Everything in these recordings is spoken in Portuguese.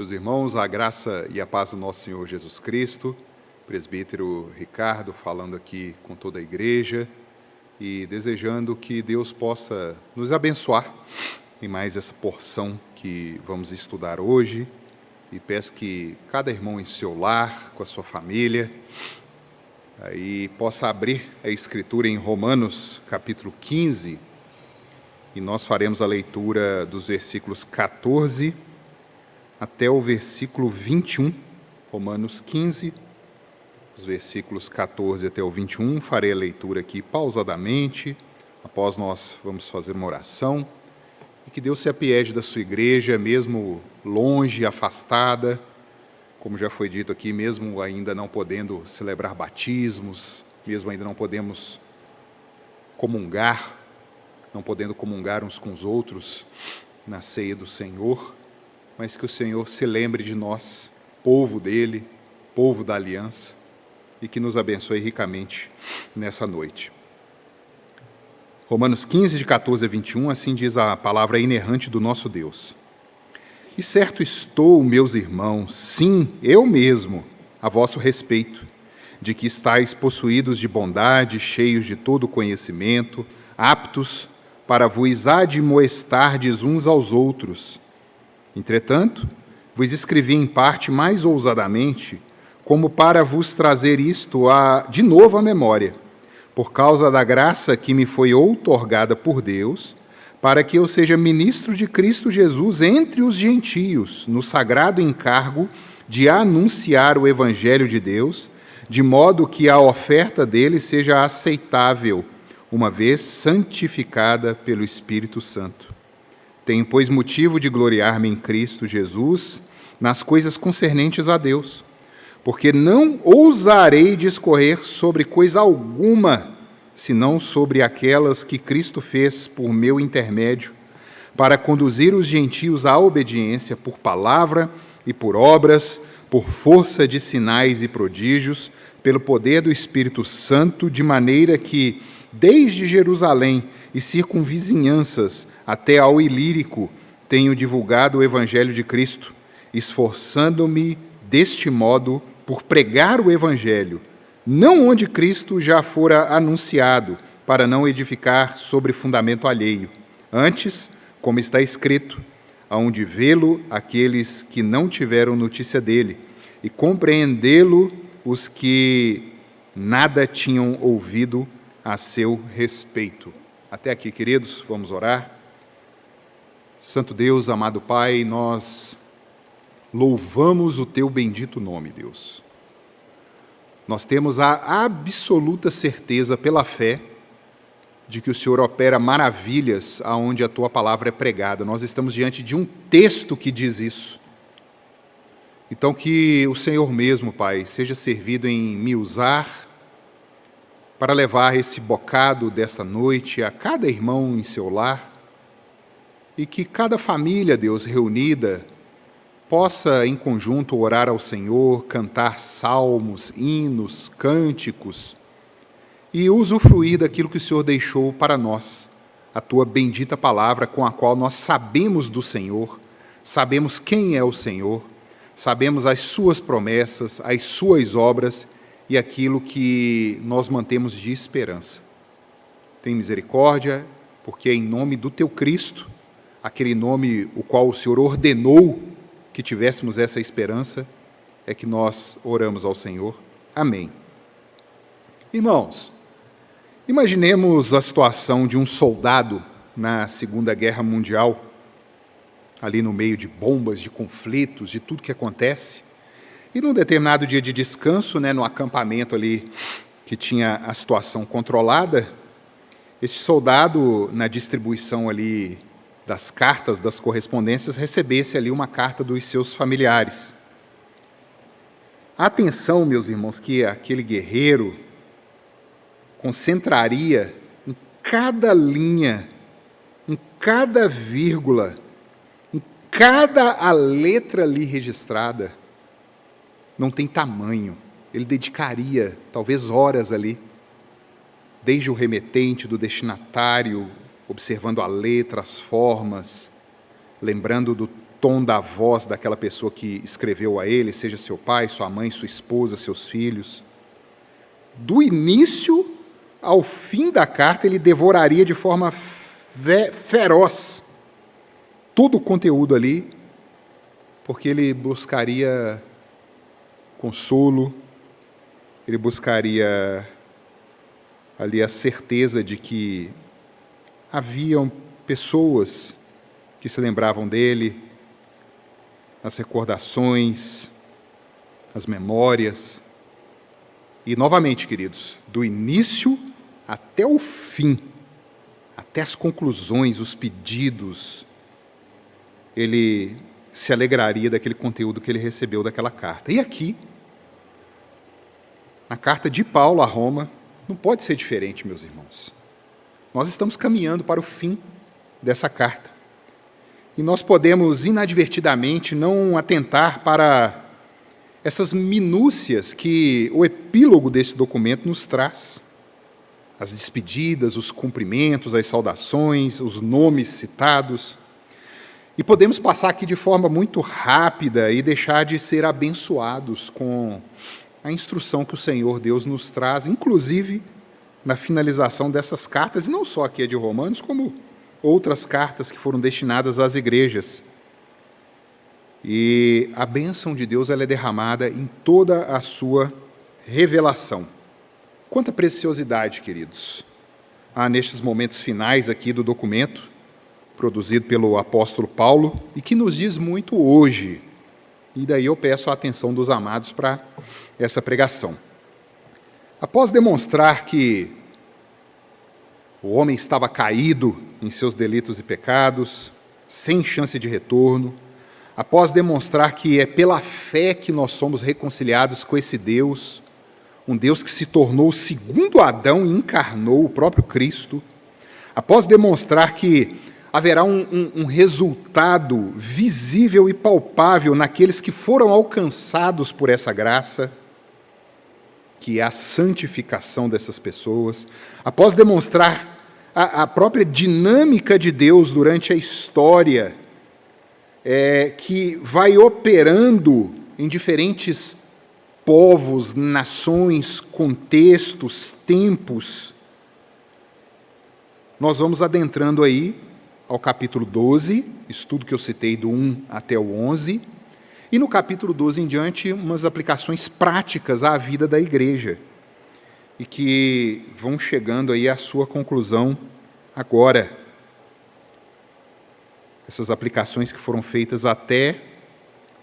Meus irmãos, a graça e a paz do nosso Senhor Jesus Cristo, presbítero Ricardo falando aqui com toda a igreja e desejando que Deus possa nos abençoar em mais essa porção que vamos estudar hoje, e peço que cada irmão em seu lar, com a sua família, aí possa abrir a Escritura em Romanos, capítulo 15, e nós faremos a leitura dos versículos 14 até o versículo 21, Romanos 15, os versículos 14 até o 21, farei a leitura aqui pausadamente, após nós vamos fazer uma oração, e que Deus se apiede da sua igreja, mesmo longe, afastada, como já foi dito aqui, mesmo ainda não podendo celebrar batismos, mesmo ainda não podemos comungar, não podendo comungar uns com os outros na ceia do Senhor, mas que o Senhor se lembre de nós, povo dele, povo da aliança, e que nos abençoe ricamente nessa noite. Romanos 15, de 14 a 21, assim diz a palavra inerrante do nosso Deus. E certo estou, meus irmãos, sim, eu mesmo, a vosso respeito, de que estáis possuídos de bondade, cheios de todo conhecimento, aptos para vos admoestardes uns aos outros. Entretanto, vos escrevi em parte mais ousadamente, como para vos trazer isto de novo à memória, por causa da graça que me foi outorgada por Deus, para que eu seja ministro de Cristo Jesus entre os gentios, no sagrado encargo de anunciar o Evangelho de Deus, de modo que a oferta dele seja aceitável, uma vez santificada pelo Espírito Santo. Tenho, pois, motivo de gloriar-me em Cristo Jesus nas coisas concernentes a Deus, porque não ousarei discorrer sobre coisa alguma, senão sobre aquelas que Cristo fez por meu intermédio, para conduzir os gentios à obediência por palavra e por obras, por força de sinais e prodígios, pelo poder do Espírito Santo, de maneira que, desde Jerusalém e circunvizinhanças até ao Ilírico, tenho divulgado o Evangelho de Cristo, esforçando-me deste modo por pregar o Evangelho, não onde Cristo já fora anunciado, para não edificar sobre fundamento alheio. Antes, como está escrito, aonde vê-lo aqueles que não tiveram notícia dele, e compreendê-lo os que nada tinham ouvido a seu respeito. Até aqui, queridos, vamos orar. Santo Deus, amado Pai, nós louvamos o teu bendito nome, Deus. Nós temos a absoluta certeza pela fé de que o Senhor opera maravilhas aonde a tua palavra é pregada. Nós estamos diante de um texto que diz isso. Então que o Senhor mesmo, Pai, seja servido em me usar para levar esse bocado dessa noite a cada irmão em seu lar, e que cada família, Deus, reunida, possa em conjunto orar ao Senhor, cantar salmos, hinos, cânticos, e usufruir daquilo que o Senhor deixou para nós, a tua bendita palavra com a qual nós sabemos do Senhor, sabemos quem é o Senhor, sabemos as suas promessas, as suas obras, e aquilo que nós mantemos de esperança. Tem misericórdia, porque é em nome do teu Cristo, aquele nome o qual o Senhor ordenou que tivéssemos essa esperança, é que nós oramos ao Senhor. Amém. Irmãos, imaginemos a situação de um soldado na Segunda Guerra Mundial, ali no meio de bombas, de conflitos, de tudo que acontece. E num determinado dia de descanso, no acampamento ali que tinha a situação controlada, este soldado, na distribuição ali das cartas, das correspondências, recebesse ali uma carta dos seus familiares. Atenção, meus irmãos, que aquele guerreiro concentraria em cada linha, em cada vírgula, em cada letra ali registrada. Não tem tamanho. Ele dedicaria talvez horas ali, desde o remetente, do destinatário, observando a letra, as formas, lembrando do tom da voz daquela pessoa que escreveu a ele, seja seu pai, sua mãe, sua esposa, seus filhos. Do início ao fim da carta, ele devoraria de forma feroz todo o conteúdo ali, porque ele buscaria consolo, ele buscaria ali a certeza de que haviam pessoas que se lembravam dele, as recordações, as memórias. E, novamente, queridos, do início até o fim, até as conclusões, os pedidos, ele se alegraria daquele conteúdo que ele recebeu daquela carta. E aqui, na carta de Paulo a Roma, não pode ser diferente, meus irmãos. Nós estamos caminhando para o fim dessa carta. E nós podemos, inadvertidamente, não atentar para essas minúcias que o epílogo desse documento nos traz. As despedidas, os cumprimentos, as saudações, os nomes citados. E podemos passar aqui de forma muito rápida e deixar de ser abençoados com a instrução que o Senhor Deus nos traz, inclusive na finalização dessas cartas, e não só aqui a de Romanos, como outras cartas que foram destinadas às igrejas. E a bênção de Deus ela é derramada em toda a sua revelação. Quanta preciosidade, queridos, há nestes momentos finais aqui do documento, produzido pelo apóstolo Paulo, e que nos diz muito hoje. E daí eu peço a atenção dos amados para essa pregação. Após demonstrar que o homem estava caído em seus delitos e pecados, sem chance de retorno, após demonstrar que é pela fé que nós somos reconciliados com esse Deus, um Deus que se tornou o segundo Adão e encarnou o próprio Cristo, após demonstrar que haverá um resultado visível e palpável naqueles que foram alcançados por essa graça, que é a santificação dessas pessoas, após demonstrar a própria dinâmica de Deus durante a história, que vai operando em diferentes povos, nações, contextos, tempos, nós vamos adentrando aí ao capítulo 12, estudo que eu citei do 1 até o 11, e no capítulo 12 em diante, umas aplicações práticas à vida da igreja, e que vão chegando aí à sua conclusão agora. Essas aplicações que foram feitas até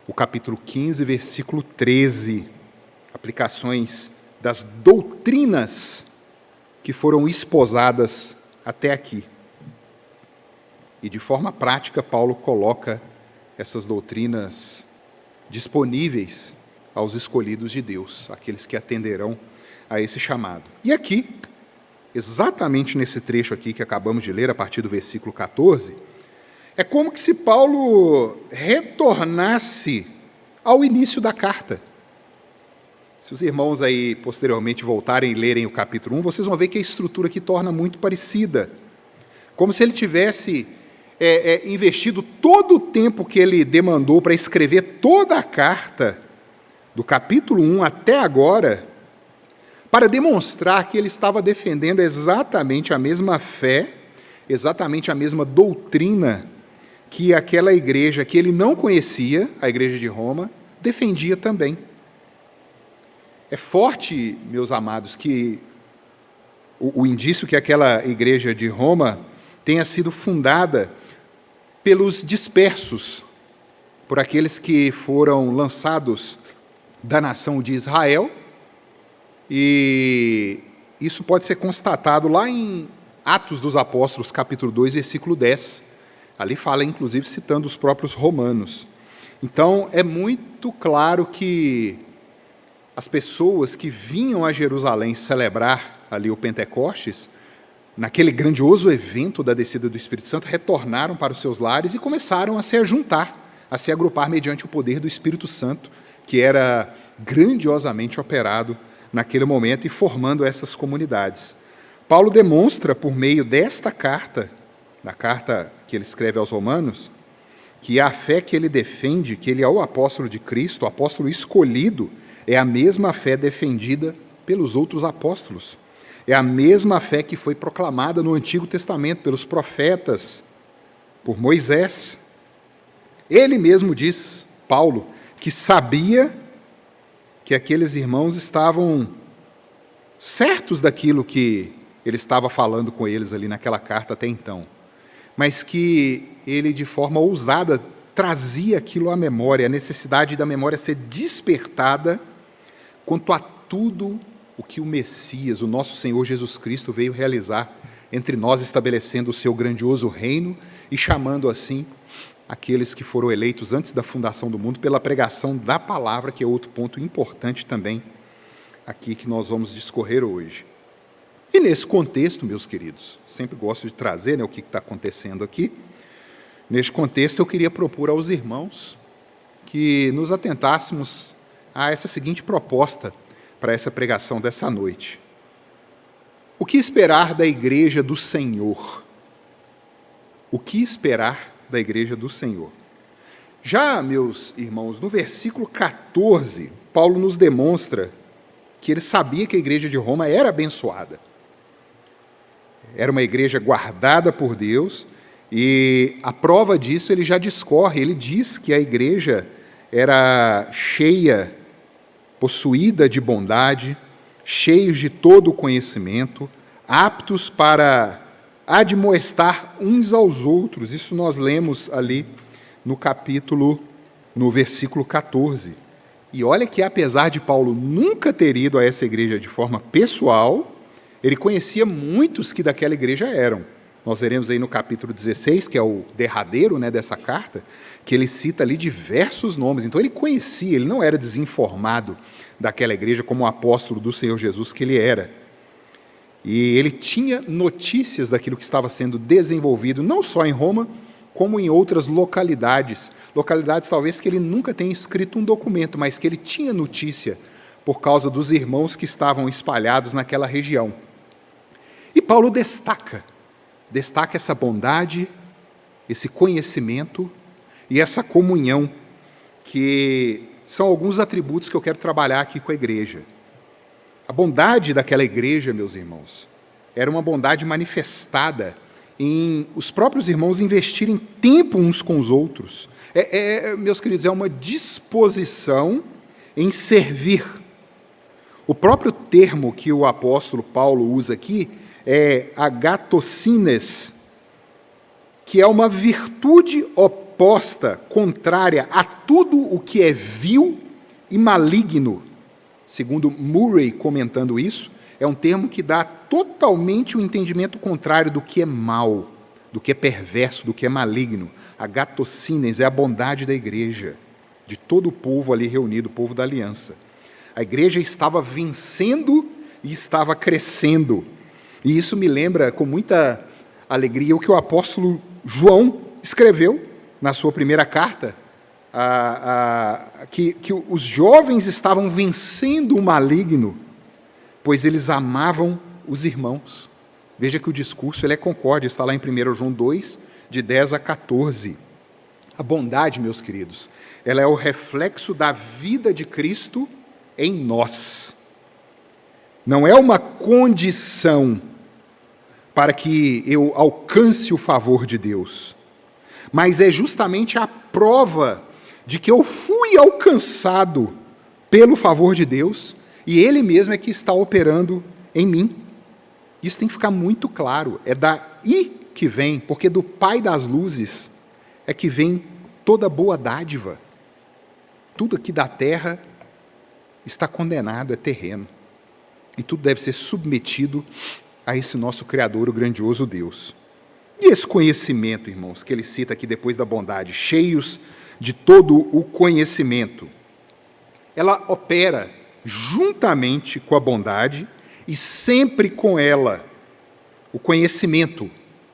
o capítulo 15, versículo 13, aplicações das doutrinas que foram esposadas até aqui. E de forma prática, Paulo coloca essas doutrinas disponíveis aos escolhidos de Deus, aqueles que atenderão a esse chamado. E aqui, exatamente nesse trecho aqui que acabamos de ler, a partir do versículo 14, é como que se Paulo retornasse ao início da carta. Se os irmãos aí posteriormente voltarem e lerem o capítulo 1, vocês vão ver que a estrutura aqui torna muito parecida. Como se ele tivesse investido todo o tempo que ele demandou para escrever toda a carta, do capítulo 1 até agora, para demonstrar que ele estava defendendo exatamente a mesma fé, exatamente a mesma doutrina que aquela igreja que ele não conhecia, a igreja de Roma, defendia também. É forte, meus amados, que o indício que aquela igreja de Roma tenha sido fundada pelos dispersos, por aqueles que foram lançados da nação de Israel, e isso pode ser constatado lá em Atos dos Apóstolos, capítulo 2, versículo 10. Ali fala, inclusive, citando os próprios romanos. Então, é muito claro que as pessoas que vinham a Jerusalém celebrar ali o Pentecostes, naquele grandioso evento da descida do Espírito Santo, retornaram para os seus lares e começaram a se ajuntar, a se agrupar mediante o poder do Espírito Santo, que era grandiosamente operado naquele momento e formando essas comunidades. Paulo demonstra, por meio desta carta, da carta que ele escreve aos Romanos, que a fé que ele defende, que ele é o apóstolo de Cristo, o apóstolo escolhido, é a mesma fé defendida pelos outros apóstolos. É a mesma fé que foi proclamada no Antigo Testamento pelos profetas, por Moisés. Ele mesmo diz, Paulo, que sabia que aqueles irmãos estavam certos daquilo que ele estava falando com eles ali naquela carta até então, mas que ele, de forma ousada, trazia aquilo à memória, a necessidade da memória ser despertada quanto a tudo o que o Messias, o nosso Senhor Jesus Cristo, veio realizar entre nós, estabelecendo o seu grandioso reino e chamando assim aqueles que foram eleitos antes da fundação do mundo pela pregação da palavra, que é outro ponto importante também aqui que nós vamos discorrer hoje. E nesse contexto, meus queridos, sempre gosto de trazer, o que está acontecendo aqui. Neste contexto, eu queria propor aos irmãos que nos atentássemos a essa seguinte proposta para essa pregação dessa noite. O que esperar da Igreja do Senhor? O que esperar da Igreja do Senhor? Já, meus irmãos, no versículo 14, Paulo nos demonstra que ele sabia que a Igreja de Roma era abençoada. Era uma igreja guardada por Deus, e a prova disso ele já discorre. Ele diz que a igreja era cheia, possuída de bondade, cheios de todo o conhecimento, aptos para admoestar uns aos outros. Isso nós lemos ali no versículo 14. E olha que, apesar de Paulo nunca ter ido a essa igreja de forma pessoal, ele conhecia muitos que daquela igreja eram. Nós veremos aí no capítulo 16, que é o derradeiro dessa carta, que ele cita ali diversos nomes. Então ele conhecia, ele não era desinformado daquela igreja como o apóstolo do Senhor Jesus que ele era. E ele tinha notícias daquilo que estava sendo desenvolvido, não só em Roma, como em outras localidades. Localidades talvez que ele nunca tenha escrito um documento, mas que ele tinha notícia por causa dos irmãos que estavam espalhados naquela região. E Paulo destaca essa bondade, esse conhecimento e essa comunhão, que são alguns atributos que eu quero trabalhar aqui com a igreja. A bondade daquela igreja, meus irmãos, era uma bondade manifestada em os próprios irmãos investirem tempo uns com os outros. Meus queridos, é uma disposição em servir. O próprio termo que o apóstolo Paulo usa aqui é agatocines, que é uma virtude oposta, contrária a tudo o que é vil e maligno. Segundo Murray, comentando isso, é um termo que dá totalmente o entendimento contrário do que é mal, do que é perverso, do que é maligno. Agatocines é a bondade da igreja, de todo o povo ali reunido, o povo da aliança. A igreja estava vencendo e estava crescendo. E isso me lembra com muita alegria o que o apóstolo João escreveu na sua primeira carta, que os jovens estavam vencendo o maligno, pois eles amavam os irmãos. Veja que o discurso é concorde, está lá em 1 João 2, de 10 a 14. A bondade, meus queridos, ela é o reflexo da vida de Cristo em nós. Não é uma condição para que eu alcance o favor de Deus, mas é justamente a prova de que eu fui alcançado pelo favor de Deus e Ele mesmo é que está operando em mim. Isso tem que ficar muito claro. É daí que vem, porque do Pai das luzes é que vem toda boa dádiva. Tudo aqui da terra está condenado, é terreno. E tudo deve ser submetido a esse nosso Criador, o grandioso Deus. E esse conhecimento, irmãos, que ele cita aqui depois da bondade, cheios de todo o conhecimento, ela opera juntamente com a bondade e sempre com ela. O conhecimento,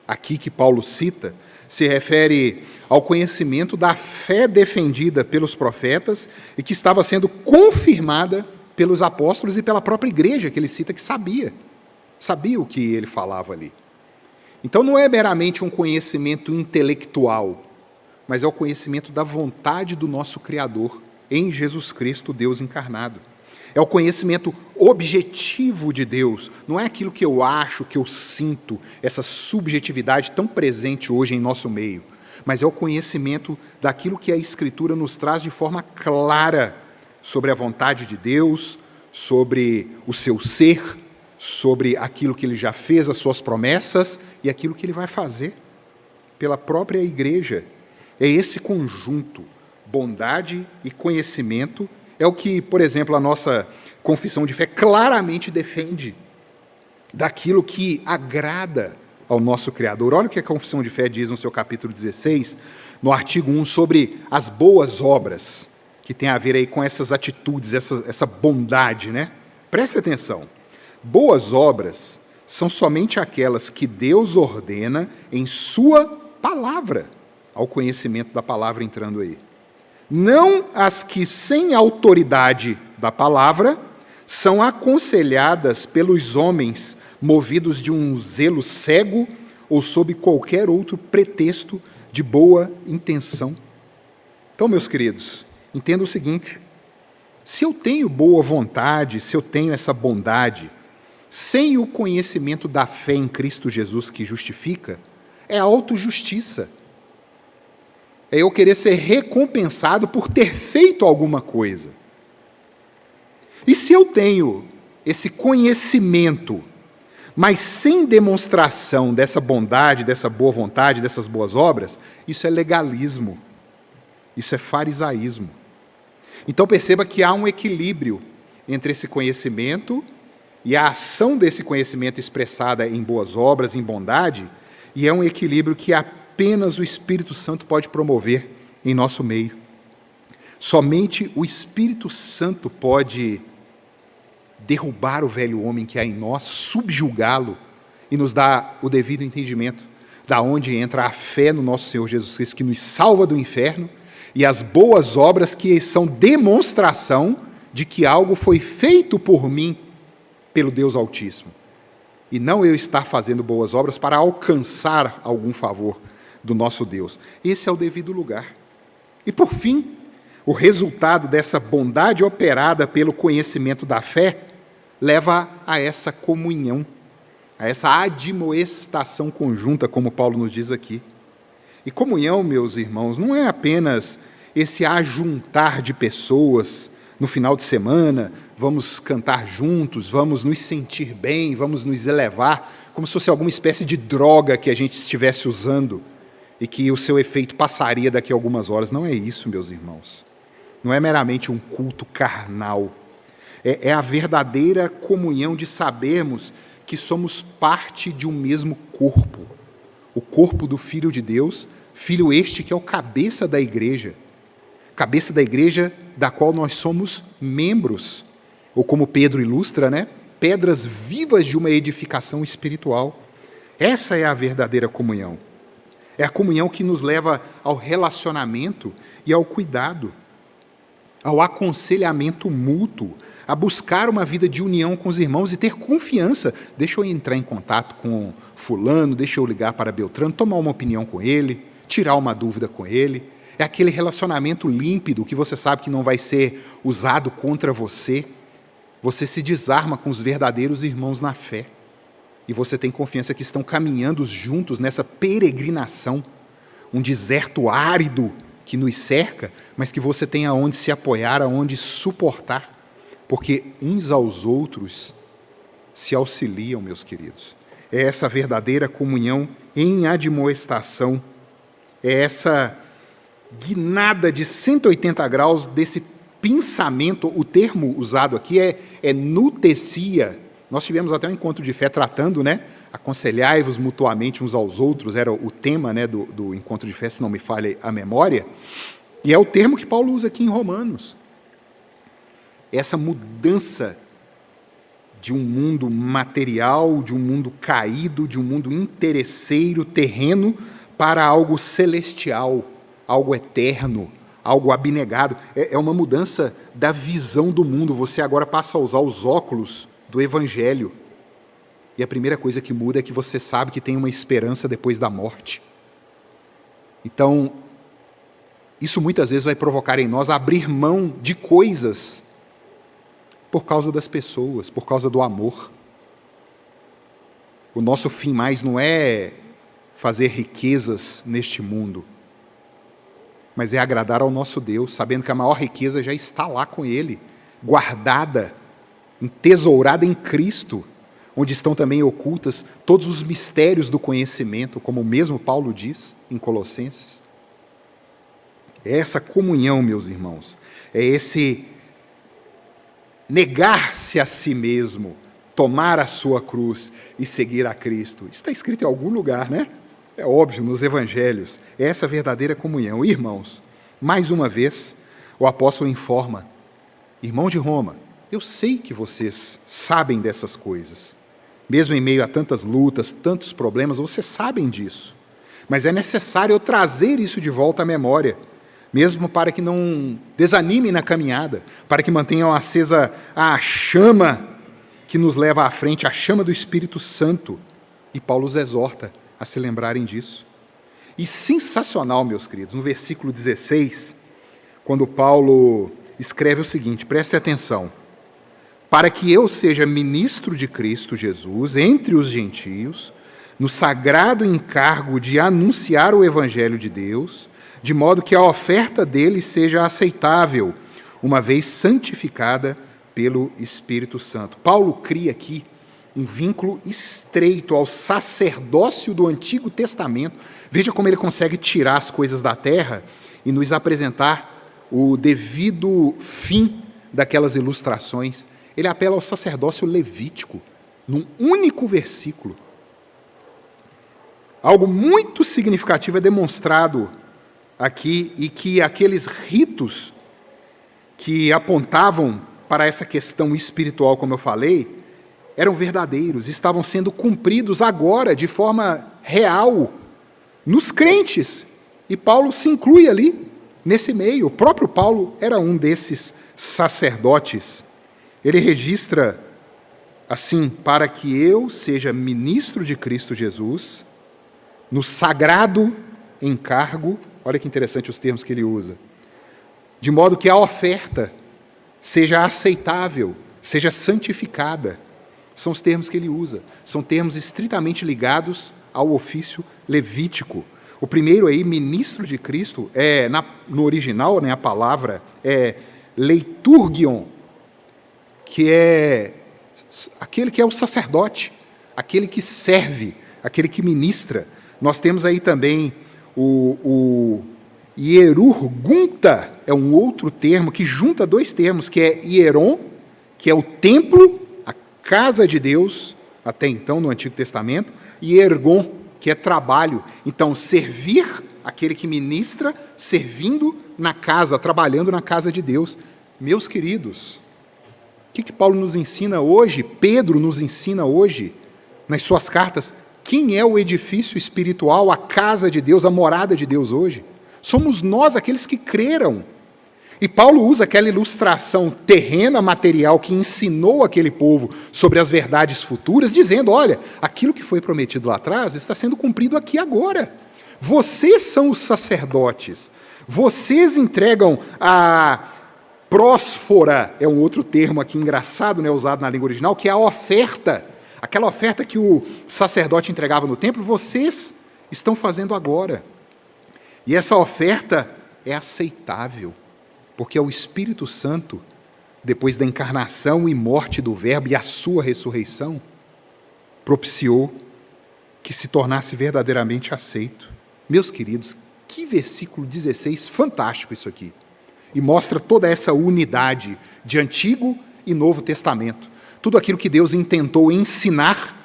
aqui que Paulo cita, se refere ao conhecimento da fé defendida pelos profetas e que estava sendo confirmada pelos apóstolos e pela própria igreja, que ele cita que sabia o que ele falava ali. Então não é meramente um conhecimento intelectual, mas é o conhecimento da vontade do nosso Criador em Jesus Cristo, Deus encarnado. É o conhecimento objetivo de Deus, não é aquilo que eu acho, que eu sinto, essa subjetividade tão presente hoje em nosso meio, mas é o conhecimento daquilo que a Escritura nos traz de forma clara sobre a vontade de Deus, sobre o seu ser, sobre aquilo que Ele já fez, as suas promessas e aquilo que Ele vai fazer pela própria igreja. É esse conjunto, bondade e conhecimento, é o que, por exemplo, a nossa confissão de fé claramente defende daquilo que agrada ao nosso Criador. Olha o que a confissão de fé diz no seu capítulo 16, no artigo 1, sobre as boas obras, que tem a ver aí com essas atitudes, essa bondade, né? Preste atenção. Boas obras são somente aquelas que Deus ordena em sua palavra, ao conhecimento da palavra entrando aí. Não as que, sem autoridade da palavra, são aconselhadas pelos homens, movidos de um zelo cego ou sob qualquer outro pretexto de boa intenção. Então, meus queridos, entenda o seguinte: se eu tenho boa vontade, se eu tenho essa bondade, sem o conhecimento da fé em Cristo Jesus que justifica, é autojustiça. É eu querer ser recompensado por ter feito alguma coisa. E se eu tenho esse conhecimento, mas sem demonstração dessa bondade, dessa boa vontade, dessas boas obras, isso é legalismo, isso é farisaísmo. Então perceba que há um equilíbrio entre esse conhecimento e a ação desse conhecimento expressada em boas obras, em bondade, e é um equilíbrio que apenas o Espírito Santo pode promover em nosso meio. Somente o Espírito Santo pode derrubar o velho homem que há em nós, subjugá-lo e nos dar o devido entendimento da onde entra a fé no nosso Senhor Jesus Cristo, que nos salva do inferno, e as boas obras que são demonstração de que algo foi feito por mim pelo Deus Altíssimo. E não eu estar fazendo boas obras para alcançar algum favor do nosso Deus. Esse é o devido lugar. E por fim, o resultado dessa bondade operada pelo conhecimento da fé leva a essa comunhão, a essa admoestação conjunta, como Paulo nos diz aqui. E comunhão, meus irmãos, não é apenas esse ajuntar de pessoas no final de semana, vamos cantar juntos, vamos nos sentir bem, vamos nos elevar, como se fosse alguma espécie de droga que a gente estivesse usando e que o seu efeito passaria daqui a algumas horas. Não é isso, meus irmãos. Não é meramente um culto carnal. É a verdadeira comunhão de sabermos que somos parte de um mesmo corpo. O corpo do Filho de Deus, Filho este que é o cabeça da igreja da qual nós somos membros. Ou como Pedro ilustra, né? Pedras vivas de uma edificação espiritual. Essa é a verdadeira comunhão. É a comunhão que nos leva ao relacionamento e ao cuidado, ao aconselhamento mútuo, a buscar uma vida de união com os irmãos e ter confiança. Deixa eu entrar em contato com fulano, deixa eu ligar para Beltrano, tomar uma opinião com ele, tirar uma dúvida com ele. É aquele relacionamento límpido que você sabe que não vai ser usado contra você. Você se desarma com os verdadeiros irmãos na fé. E você tem confiança que estão caminhando juntos nessa peregrinação, um deserto árido que nos cerca, mas que você tem aonde se apoiar, aonde suportar, porque uns aos outros se auxiliam, meus queridos. É essa verdadeira comunhão em admoestação, é essa guinada de 180 graus desse pensamento. O termo usado aqui é nutecia. Nós tivemos até um encontro de fé tratando, né? Aconselhai-vos mutuamente uns aos outros, era o tema, né, do encontro de fé, se não me falha a memória. E é o termo que Paulo usa aqui em Romanos. Essa mudança de um mundo material, de um mundo caído, de um mundo interesseiro, terreno, para algo celestial, algo eterno, algo abnegado. É uma mudança da visão do mundo. Você agora passa a usar os óculos do Evangelho. E a primeira coisa que muda é que você sabe que tem uma esperança depois da morte. Então, Isso muitas vezes vai provocar em nós abrir mão de coisas por causa das pessoas, por causa do amor. O nosso fim mais não é fazer riquezas neste mundo, mas é agradar ao nosso Deus, sabendo que a maior riqueza já está lá com Ele, guardada, entesourada em Cristo, onde estão também ocultas todos os mistérios do conhecimento, como o mesmo Paulo diz em Colossenses. É essa comunhão, meus irmãos, é esse negar-se a si mesmo, tomar a sua cruz e seguir a Cristo. Isso está escrito em algum lugar, né? É óbvio, nos evangelhos. É essa verdadeira comunhão. Irmãos, mais uma vez, o apóstolo informa: irmão de Roma, eu sei que vocês sabem dessas coisas. Mesmo em meio a tantas lutas, tantos problemas, vocês sabem disso. Mas é necessário eu trazer isso de volta à memória, mesmo para que não desanimem na caminhada, para que mantenham acesa a chama que nos leva à frente, a chama do Espírito Santo. E Paulo os exorta a se lembrarem disso. E sensacional, meus queridos, no versículo 16, quando Paulo escreve o seguinte, prestem atenção: para que eu seja ministro de Cristo Jesus entre os gentios, no sagrado encargo de anunciar o Evangelho de Deus, de modo que a oferta dele seja aceitável, uma vez santificada pelo Espírito Santo. Paulo cria aqui um vínculo estreito ao sacerdócio do Antigo Testamento. Veja como ele consegue tirar as coisas da terra e nos apresentar o devido fim daquelas ilustrações. Ele apela ao sacerdócio levítico, num único versículo. Algo muito significativo é demonstrado aqui, e que aqueles ritos que apontavam para essa questão espiritual, como eu falei, eram verdadeiros, estavam sendo cumpridos agora de forma real nos crentes. E Paulo se inclui ali, nesse meio. O próprio Paulo era um desses sacerdotes. Ele registra assim: para que eu seja ministro de Cristo Jesus, no sagrado encargo, olha que interessante os termos que ele usa, de modo que a oferta seja aceitável, seja santificada. São os termos que ele usa, são termos estritamente ligados ao ofício levítico. O primeiro aí, ministro de Cristo, no original, né, a palavra é leiturgion, que é aquele que é o sacerdote, aquele que serve, aquele que ministra. Nós temos aí também o hierurgunta, é um outro termo que junta dois termos, que é hieron, que é o templo, a casa de Deus, até então no Antigo Testamento, e ergon, que é trabalho. Então, servir, aquele que ministra, servindo na casa, trabalhando na casa de Deus. Meus queridos, o que Paulo nos ensina hoje, Pedro nos ensina hoje, nas suas cartas? Quem é o edifício espiritual, a casa de Deus, a morada de Deus hoje? Somos nós, aqueles que creram. E Paulo usa aquela ilustração terrena, material, que ensinou aquele povo sobre as verdades futuras, dizendo: olha, aquilo que foi prometido lá atrás está sendo cumprido aqui agora. Vocês são os sacerdotes. Vocês entregam a prósfora, é um outro termo aqui engraçado, né, usado na língua original, que é a oferta. Aquela oferta que o sacerdote entregava no templo, vocês estão fazendo agora. E essa oferta é aceitável, porque é o Espírito Santo, depois da encarnação e morte do Verbo e a sua ressurreição, propiciou que se tornasse verdadeiramente aceito. Meus queridos, que versículo 16 fantástico isso aqui. E mostra toda essa unidade de Antigo e Novo Testamento. Tudo aquilo que Deus intentou ensinar,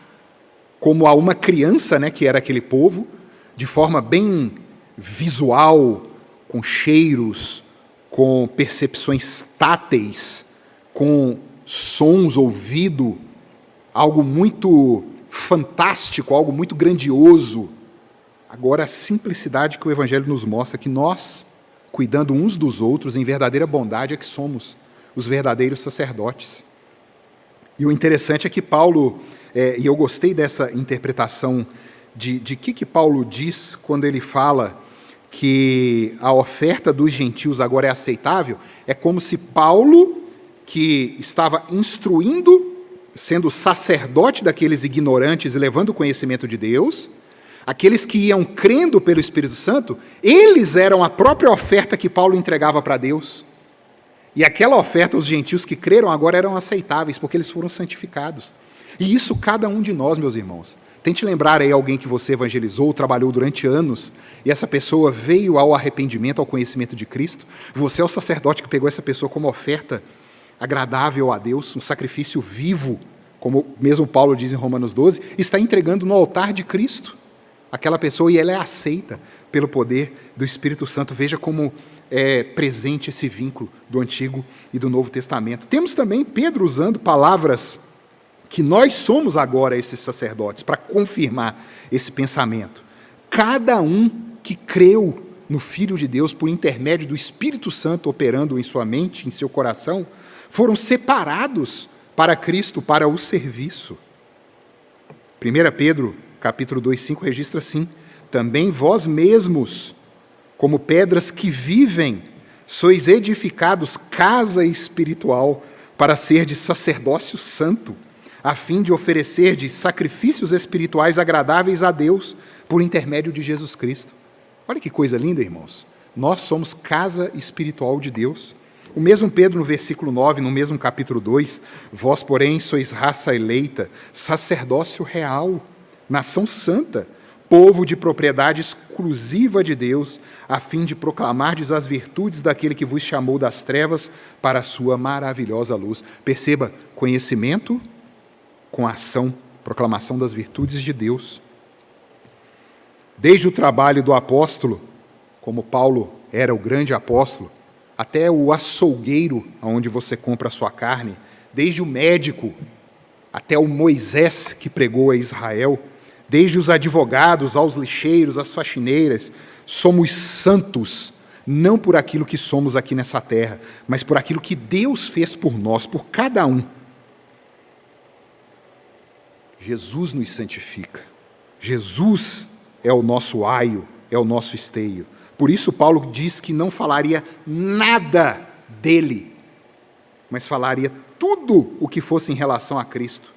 como a uma criança, né, que era aquele povo, de forma bem visual, com cheiros, com percepções táteis, com sons, ouvido, algo muito fantástico, algo muito grandioso. Agora, a simplicidade que o Evangelho nos mostra, que nós, cuidando uns dos outros, em verdadeira bondade, é que somos os verdadeiros sacerdotes. E o interessante é que Paulo, e eu gostei dessa interpretação de que Paulo diz quando ele fala que a oferta dos gentios agora é aceitável, é como se Paulo, que estava instruindo, sendo sacerdote daqueles ignorantes e levando o conhecimento de Deus, aqueles que iam crendo pelo Espírito Santo, eles eram a própria oferta que Paulo entregava para Deus. E aquela oferta, os gentios que creram agora eram aceitáveis, porque eles foram santificados. E isso cada um de nós, meus irmãos. Tente lembrar aí alguém que você evangelizou, trabalhou durante anos, e essa pessoa veio ao arrependimento, ao conhecimento de Cristo. Você é o sacerdote que pegou essa pessoa como oferta agradável a Deus, um sacrifício vivo, como mesmo Paulo diz em Romanos 12, está entregando no altar de Cristo aquela pessoa, e ela é aceita pelo poder do Espírito Santo. Veja como é presente esse vínculo do Antigo e do Novo Testamento. Temos também Pedro usando palavras que nós somos agora esses sacerdotes, para confirmar esse pensamento. Cada um que creu no Filho de Deus por intermédio do Espírito Santo operando em sua mente, em seu coração, foram separados para Cristo, para o serviço. 1 Pedro, capítulo 2, 5, registra assim: também vós mesmos, como pedras que vivem, sois edificados casa espiritual para ser de sacerdócio santo, a fim de oferecer de sacrifícios espirituais agradáveis a Deus por intermédio de Jesus Cristo. Olha que coisa linda, irmãos. Nós somos casa espiritual de Deus. O mesmo Pedro, no versículo 9, no mesmo capítulo 2, vós, porém, sois raça eleita, sacerdócio real, nação santa, povo de propriedade exclusiva de Deus, a fim de proclamardes as virtudes daquele que vos chamou das trevas para a sua maravilhosa luz. Perceba, conhecimento com ação, proclamação das virtudes de Deus. Desde o trabalho do apóstolo, como Paulo era o grande apóstolo, até o açougueiro, onde você compra a sua carne, desde o médico até o Moisés que pregou a Israel, desde os advogados aos lixeiros, às faxineiras, somos santos, não por aquilo que somos aqui nessa terra, mas por aquilo que Deus fez por nós, por cada um. Jesus nos santifica. Jesus é o nosso aio, é o nosso esteio. Por isso Paulo diz que não falaria nada dele, mas falaria tudo o que fosse em relação a Cristo.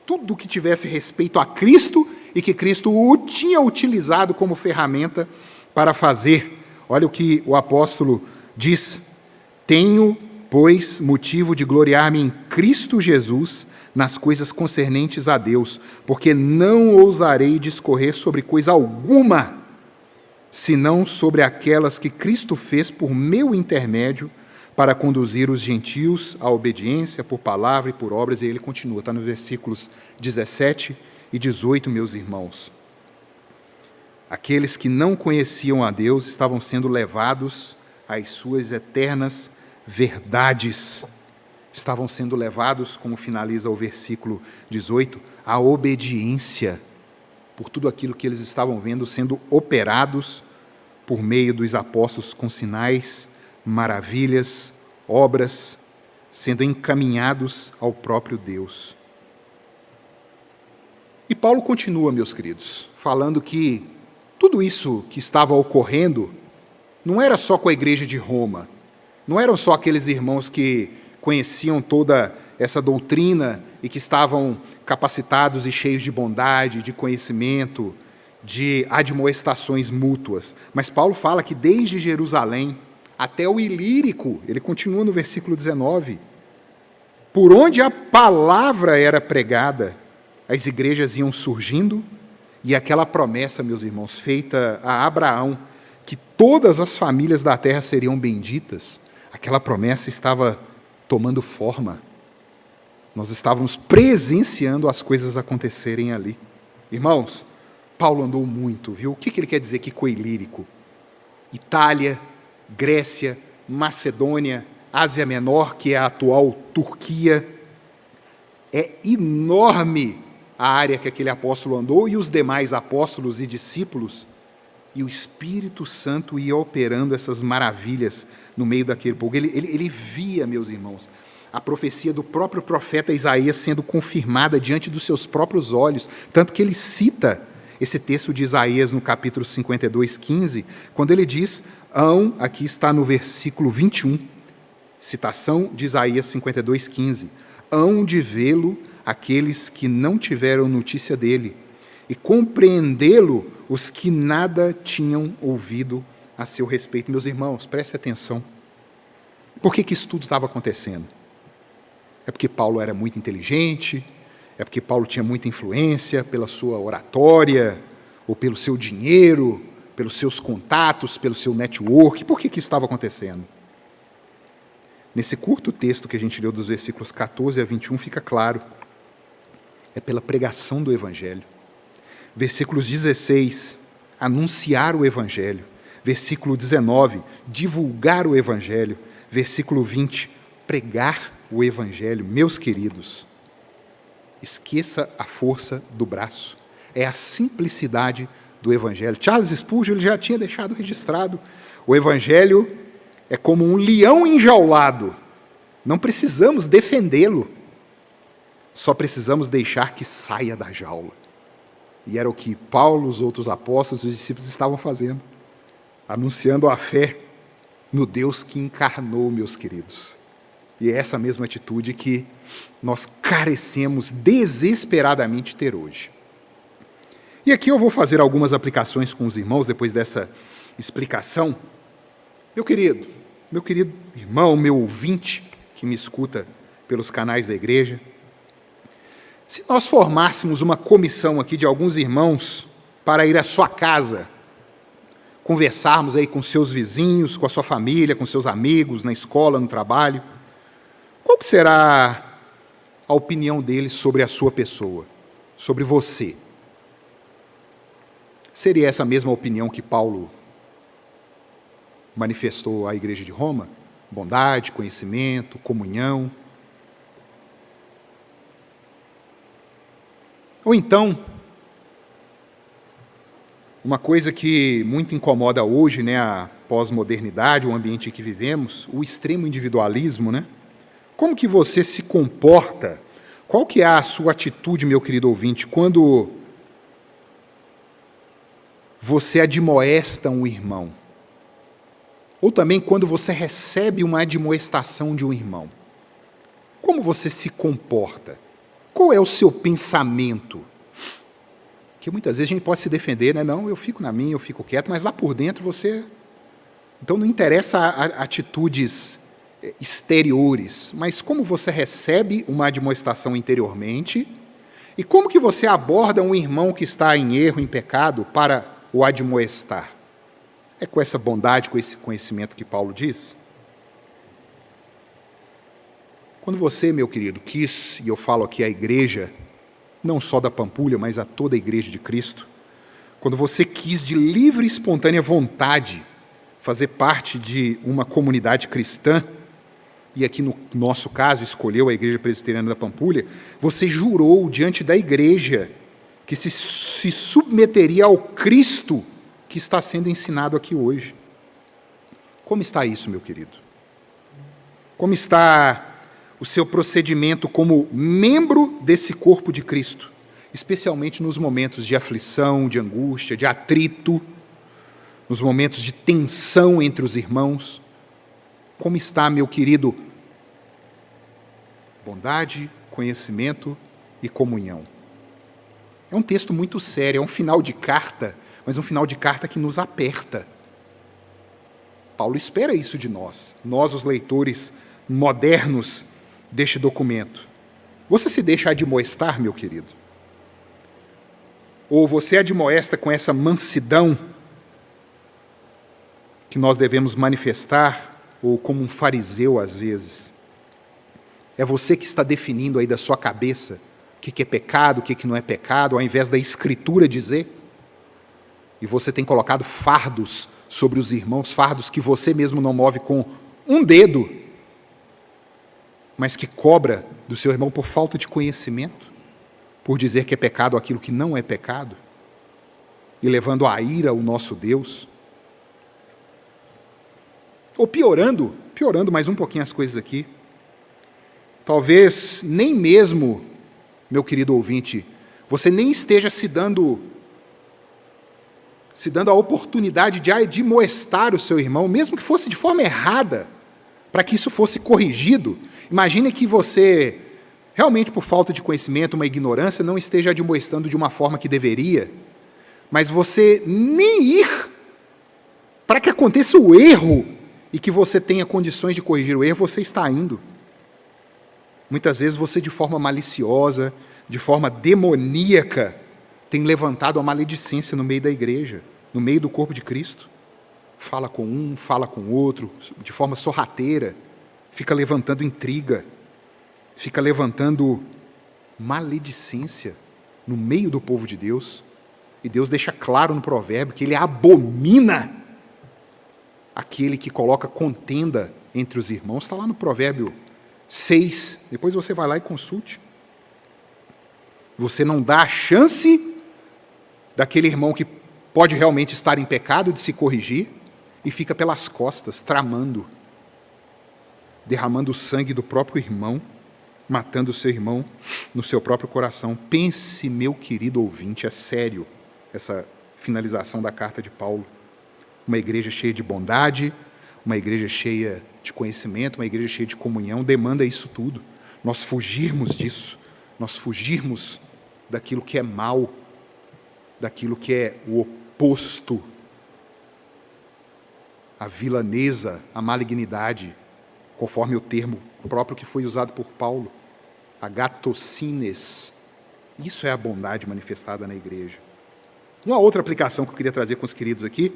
Tudo o que tivesse respeito a Cristo e que Cristo o tinha utilizado como ferramenta para fazer. Olha o que o apóstolo diz: tenho, pois, motivo de gloriar-me em Cristo Jesus nas coisas concernentes a Deus, porque não ousarei discorrer sobre coisa alguma, senão sobre aquelas que Cristo fez por meu intermédio, para conduzir os gentios à obediência por palavra e por obras. E ele continua, está nos versículos 17 e 18, meus irmãos. Aqueles que não conheciam a Deus estavam sendo levados às suas eternas verdades. Estavam sendo levados, como finaliza o versículo 18, à obediência por tudo aquilo que eles estavam vendo sendo operados por meio dos apóstolos com sinais, maravilhas, obras, sendo encaminhados ao próprio Deus. E Paulo continua, meus queridos, falando que tudo isso que estava ocorrendo não era só com a igreja de Roma, não eram só aqueles irmãos que conheciam toda essa doutrina e que estavam capacitados e cheios de bondade, de conhecimento, de admoestações mútuas. Mas Paulo fala que desde Jerusalém até o Ilírico, ele continua no versículo 19, por onde a palavra era pregada, as igrejas iam surgindo, e aquela promessa, meus irmãos, feita a Abraão, que todas as famílias da terra seriam benditas, aquela promessa estava tomando forma. Nós estávamos presenciando as coisas acontecerem ali. Irmãos, Paulo andou muito, viu? O que ele quer dizer que coilírico? Itália, Grécia, Macedônia, Ásia Menor, que é a atual Turquia. É enorme a área que aquele apóstolo andou, e os demais apóstolos e discípulos, e o Espírito Santo ia operando essas maravilhas no meio daquele povo. Ele via, meus irmãos, a profecia do próprio profeta Isaías sendo confirmada diante dos seus próprios olhos, tanto que ele cita esse texto de Isaías no capítulo 52, 15, quando ele diz, aqui está no versículo 21, citação de Isaías 52, 15, hão de vê-lo aqueles que não tiveram notícia dele, e compreendê-lo os que nada tinham ouvido a seu respeito. Meus irmãos, prestem atenção. Por que isso tudo estava acontecendo? É porque Paulo era muito inteligente? É porque Paulo tinha muita influência pela sua oratória, ou pelo seu dinheiro, pelos seus contatos, pelo seu network? Por que isso estava acontecendo? Nesse curto texto que a gente leu dos versículos 14 a 21, fica claro. É pela pregação do Evangelho. Versículos 16, anunciar o Evangelho. Versículo 19, divulgar o Evangelho. Versículo 20, pregar o Evangelho. Meus queridos, esqueça a força do braço. É a simplicidade do Evangelho. Charles Spurgeon ele já tinha deixado registrado. O Evangelho é como um leão enjaulado. Não precisamos defendê-lo. Só precisamos deixar que saia da jaula. E era o que Paulo, os outros apóstolos, os discípulos estavam fazendo. Anunciando a fé no Deus que encarnou, meus queridos. E é essa mesma atitude que nós carecemos desesperadamente ter hoje. E aqui eu vou fazer algumas aplicações com os irmãos, depois dessa explicação. Meu querido irmão, meu ouvinte, que me escuta pelos canais da igreja, se nós formássemos uma comissão aqui de alguns irmãos para ir à sua casa, conversarmos aí com seus vizinhos, com a sua família, com seus amigos, na escola, no trabalho, qual que será a opinião deles sobre a sua pessoa, sobre você? Seria essa mesma opinião que Paulo manifestou à igreja de Roma? Bondade, conhecimento, comunhão. Ou então, uma coisa que muito incomoda hoje, né, a pós-modernidade, o ambiente em que vivemos, o extremo individualismo, né? Como que você se comporta? Qual que é a sua atitude, meu querido ouvinte, quando você admoesta um irmão? Ou também quando você recebe uma admoestação de um irmão? Como você se comporta? Qual é o seu pensamento? Que muitas vezes a gente pode se defender, né? Não, eu fico na minha, eu fico quieto, mas lá por dentro você... Então não interessa atitudes exteriores, mas como você recebe uma admoestação interiormente e como que você aborda um irmão que está em erro, em pecado, para o admoestar? É com essa bondade, com esse conhecimento que Paulo diz? Quando você, meu querido, quis, e eu falo aqui à igreja, não só da Pampulha, mas a toda a igreja de Cristo, quando você quis de livre e espontânea vontade fazer parte de uma comunidade cristã, e aqui no nosso caso escolheu a Igreja Presbiteriana da Pampulha, você jurou diante da igreja que se submeteria ao Cristo que está sendo ensinado aqui hoje. Como está isso, meu querido? Como está o seu procedimento como membro desse corpo de Cristo, especialmente nos momentos de aflição, de angústia, de atrito, nos momentos de tensão entre os irmãos? Como está, meu querido? Bondade, conhecimento e comunhão. É um texto muito sério, é um final de carta, mas um final de carta que nos aperta. Paulo espera isso de nós, os leitores modernos deste documento. Você se deixa admoestar, meu querido? Ou você admoesta com essa mansidão que nós devemos manifestar, ou como um fariseu às vezes? É você que está definindo aí da sua cabeça o que é pecado, o que não é pecado, ao invés da Escritura dizer? E você tem colocado fardos sobre os irmãos, fardos que você mesmo não move com um dedo, mas que cobra do seu irmão por falta de conhecimento, por dizer que é pecado aquilo que não é pecado, e levando à ira o nosso Deus. Ou piorando mais um pouquinho as coisas aqui, talvez nem mesmo, meu querido ouvinte, você nem esteja se dando se dando a oportunidade de admoestar o seu irmão, mesmo que fosse de forma errada, para que isso fosse corrigido. Imagine que você, realmente por falta de conhecimento, uma ignorância, não esteja admoestando de uma forma que deveria, mas você nem ir para que aconteça o erro e que você tenha condições de corrigir o erro, você está indo. Muitas vezes você, de forma maliciosa, de forma demoníaca, tem levantado a maledicência no meio da igreja, no meio do corpo de Cristo. Fala com um, fala com o outro, de forma sorrateira, fica levantando intriga, fica levantando maledicência no meio do povo de Deus. E Deus deixa claro no provérbio que Ele abomina aquele que coloca contenda entre os irmãos. Está lá no provérbio 6, depois você vai lá e consulte. Você não dá a chance daquele irmão que pode realmente estar em pecado de se corrigir e fica pelas costas, tramando, derramando o sangue do próprio irmão, matando o seu irmão no seu próprio coração. Pense, meu querido ouvinte, é sério essa finalização da carta de Paulo. Uma igreja cheia de bondade, uma igreja cheia de conhecimento, uma igreja cheia de comunhão, demanda isso tudo. Nós fugirmos disso, nós fugirmos daquilo que é mal, daquilo que é o oposto, a vilaneza, a malignidade, conforme o termo próprio que foi usado por Paulo, agatocines. Isso é a bondade manifestada na igreja. Uma outra aplicação que eu queria trazer com os queridos aqui,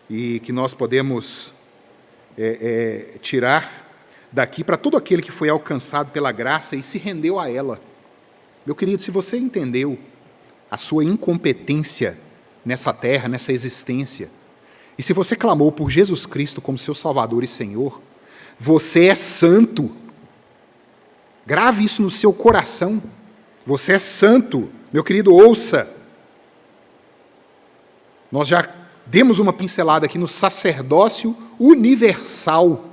e que nós podemos tirar daqui para todo aquele que foi alcançado pela graça e se rendeu a ela. Meu querido, se você entendeu a sua incompetência nessa terra, nessa existência, e se você clamou por Jesus Cristo como seu Salvador e Senhor, você é santo. Grave isso no seu coração. Você é santo. Meu querido, ouça. Nós já demos uma pincelada aqui no sacerdócio universal.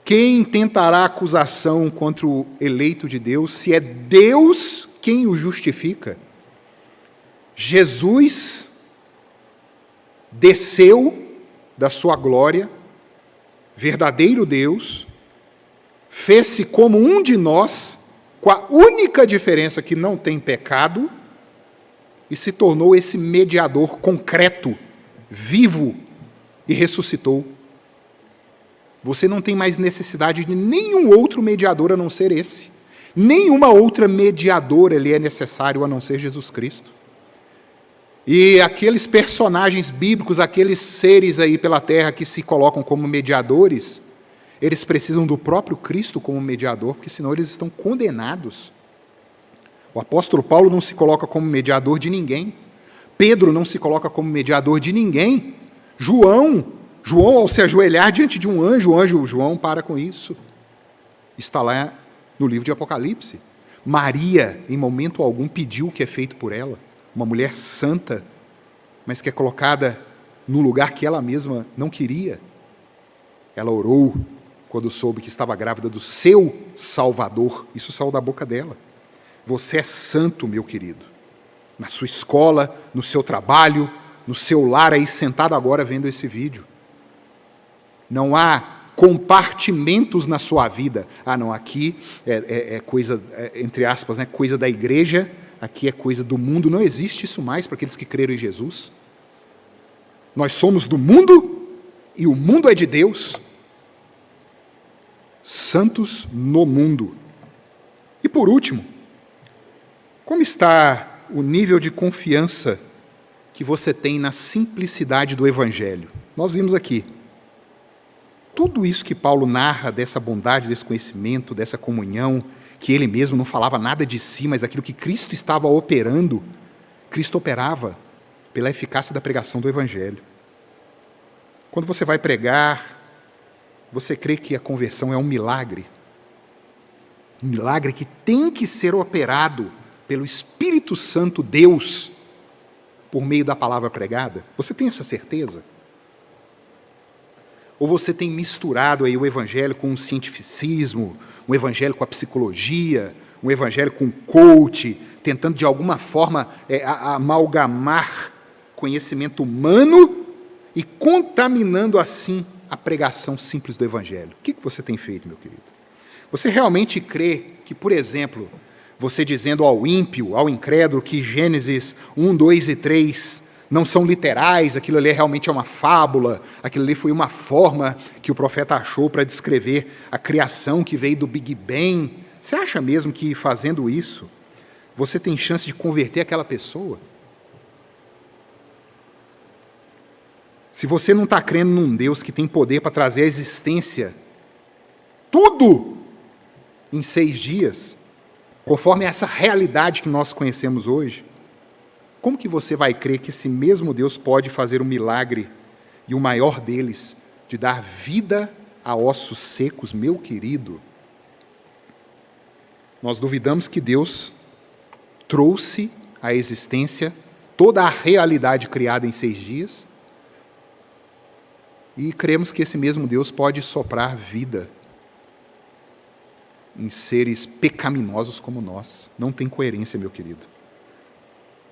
Quem tentará acusação contra o eleito de Deus, se é Deus quem o justifica? Jesus desceu da sua glória, verdadeiro Deus, fez-se como um de nós, com a única diferença que não tem pecado, e se tornou esse mediador concreto, vivo, e ressuscitou. Você não tem mais necessidade de nenhum outro mediador a não ser esse. Nenhuma outra mediadora lhe é necessário a não ser Jesus Cristo. E aqueles personagens bíblicos, aqueles seres aí pela terra que se colocam como mediadores, eles precisam do próprio Cristo como mediador, porque senão eles estão condenados. O apóstolo Paulo não se coloca como mediador de ninguém. Pedro não se coloca como mediador de ninguém. João, ao se ajoelhar diante de um anjo, o anjo, João, para com isso. Está lá no livro de Apocalipse. Maria, em momento algum, pediu o que é feito por ela. Uma mulher santa, mas que é colocada no lugar que ela mesma não queria. Ela orou quando soube que estava grávida do seu Salvador. Isso saiu da boca dela. Você é santo, meu querido. Na sua escola, no seu trabalho, no seu lar, aí sentado agora vendo esse vídeo. Não há compartimentos na sua vida. Ah, não, aqui é coisa, entre aspas, né, coisa da igreja, aqui é coisa do mundo. Não existe isso mais para aqueles que creram em Jesus. Nós somos do mundo e o mundo é de Deus. Santos no mundo. E por último, como está o nível de confiança que você tem na simplicidade do Evangelho? Nós vimos aqui. Tudo isso que Paulo narra dessa bondade, desse conhecimento, dessa comunhão, que ele mesmo não falava nada de si, mas aquilo que Cristo estava operando, Cristo operava pela eficácia da pregação do Evangelho. Quando você vai pregar, você crê que a conversão é um milagre? Um milagre que tem que ser operado pelo Espírito Santo Deus, por meio da palavra pregada? Você tem essa certeza? Ou você tem misturado aí o evangelho com o cientificismo, um evangelho com a psicologia, um evangelho com o coach, tentando de alguma forma amalgamar conhecimento humano e contaminando assim a pregação simples do Evangelho. O que você tem feito, meu querido? Você realmente crê que, por exemplo, você dizendo ao ímpio, ao incrédulo, que Gênesis 1, 2 e 3 não são literais, aquilo ali realmente é uma fábula, aquilo ali foi uma forma que o profeta achou para descrever a criação que veio do Big Bang. Você acha mesmo que fazendo isso, você tem chance de converter aquela pessoa? Se você não está crendo num Deus que tem poder para trazer à existência tudo em 6 dias, conforme essa realidade que nós conhecemos hoje, como que você vai crer que esse mesmo Deus pode fazer um milagre, e o maior deles, de dar vida a ossos secos, meu querido? Nós duvidamos que Deus trouxe à existência toda a realidade criada em 6 dias, e cremos que esse mesmo Deus pode soprar vida em seres pecaminosos como nós. Não tem coerência, meu querido.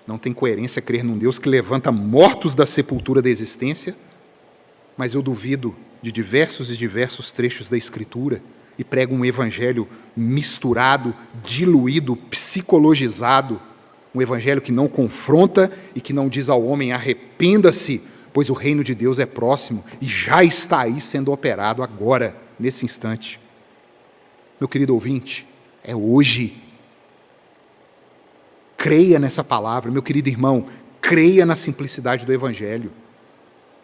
Não tem coerência crer num Deus que levanta mortos da sepultura da existência, mas eu duvido de diversos e diversos trechos da Escritura e prega um evangelho misturado, diluído, psicologizado, um evangelho que não confronta e que não diz ao homem: arrependa-se, pois o reino de Deus é próximo e já está aí sendo operado agora, nesse instante. Meu querido ouvinte, é hoje. Creia nessa palavra, meu querido irmão, creia na simplicidade do Evangelho.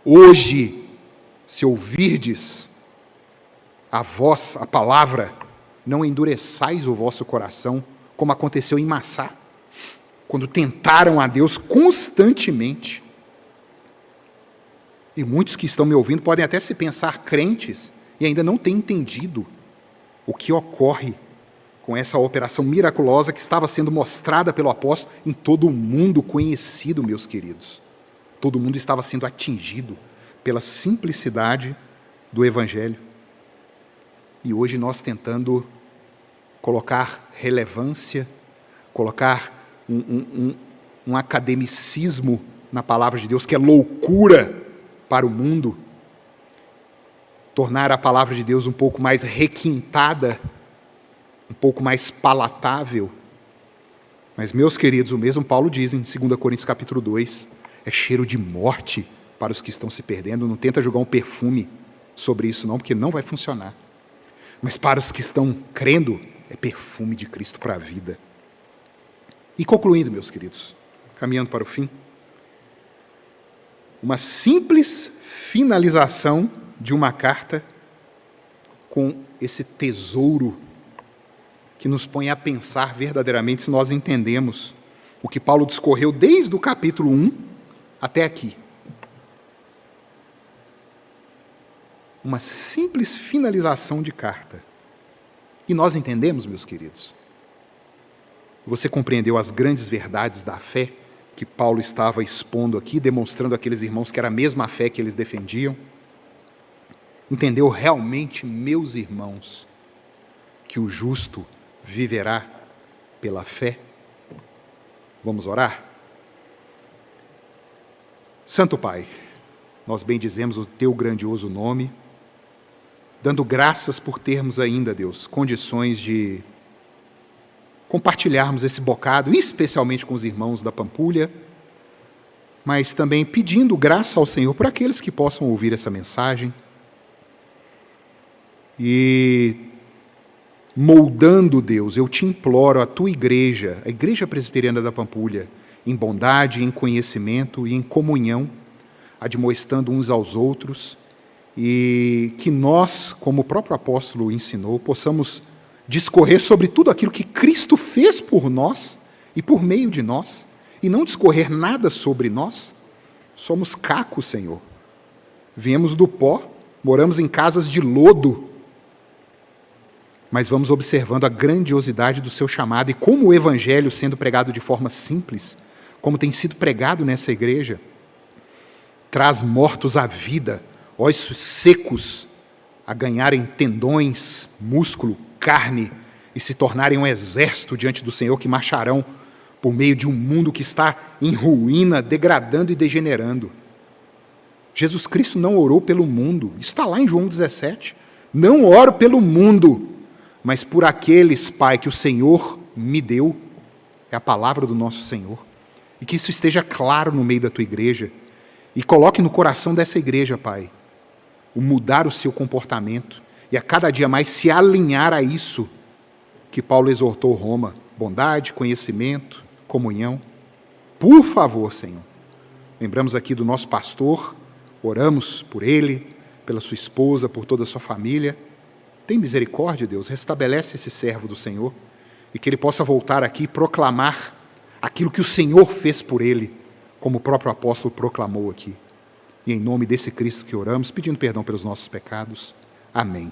Hoje, se ouvirdes a voz, a palavra, não endureçais o vosso coração, como aconteceu em Massá, quando tentaram a Deus constantemente. E muitos que estão me ouvindo podem até se pensar crentes e ainda não têm entendido o que ocorre com essa operação miraculosa que estava sendo mostrada pelo apóstolo em todo o mundo conhecido, meus queridos. Todo mundo estava sendo atingido pela simplicidade do Evangelho. E hoje nós tentando colocar relevância, colocar um academicismo na palavra de Deus, que é loucura para o mundo, tornar a palavra de Deus um pouco mais requintada, um pouco mais palatável. Mas, meus queridos, o mesmo Paulo diz em 2 Coríntios capítulo 2, é cheiro de morte para os que estão se perdendo. Não tenta jogar um perfume sobre isso não, porque não vai funcionar. Mas para os que estão crendo, é perfume de Cristo para a vida. E concluindo, meus queridos, caminhando para o fim, uma simples finalização de uma carta com esse tesouro que nos põe a pensar verdadeiramente se nós entendemos o que Paulo discorreu desde o capítulo 1 até aqui. Uma simples finalização de carta. E nós entendemos, meus queridos? Você compreendeu as grandes verdades da fé que Paulo estava expondo aqui, demonstrando àqueles irmãos que era a mesma fé que eles defendiam? Entendeu realmente, meus irmãos, que o justo viverá pela fé? Vamos orar? Santo Pai, nós bendizemos o Teu grandioso nome, dando graças por termos ainda, Deus, condições de compartilharmos esse bocado, especialmente com os irmãos da Pampulha, mas também pedindo graça ao Senhor por aqueles que possam ouvir essa mensagem e moldando, Deus, eu te imploro, a Tua igreja, a Igreja Presbiteriana da Pampulha, em bondade, em conhecimento e em comunhão, admoestando uns aos outros, e que nós, como o próprio apóstolo ensinou, possamos discorrer sobre tudo aquilo que Cristo fez por nós e por meio de nós, e não discorrer nada sobre nós. Somos cacos, Senhor. Viemos do pó, moramos em casas de lodo, mas vamos observando a grandiosidade do Seu chamado e como o Evangelho, sendo pregado de forma simples, como tem sido pregado nessa igreja, traz mortos à vida, ossos secos a ganharem tendões, músculo, carne, e se tornarem um exército diante do Senhor que marcharão por meio de um mundo que está em ruína, degradando e degenerando. Jesus Cristo não orou pelo mundo, isso está lá em João 17. Não oro pelo mundo, mas por aqueles, Pai, que o Senhor me deu. É a palavra do nosso Senhor. E que isso esteja claro no meio da tua igreja. E coloque no coração dessa igreja, Pai, o mudar o seu comportamento e a cada dia mais se alinhar a isso que Paulo exortou Roma: bondade, conhecimento, comunhão. Por favor, Senhor. Lembramos aqui do nosso pastor, oramos por ele, pela sua esposa, por toda a sua família. Tem misericórdia, Deus, restabelece esse servo do Senhor e que ele possa voltar aqui e proclamar aquilo que o Senhor fez por ele, como o próprio apóstolo proclamou aqui. E em nome desse Cristo que oramos, pedindo perdão pelos nossos pecados. Amém.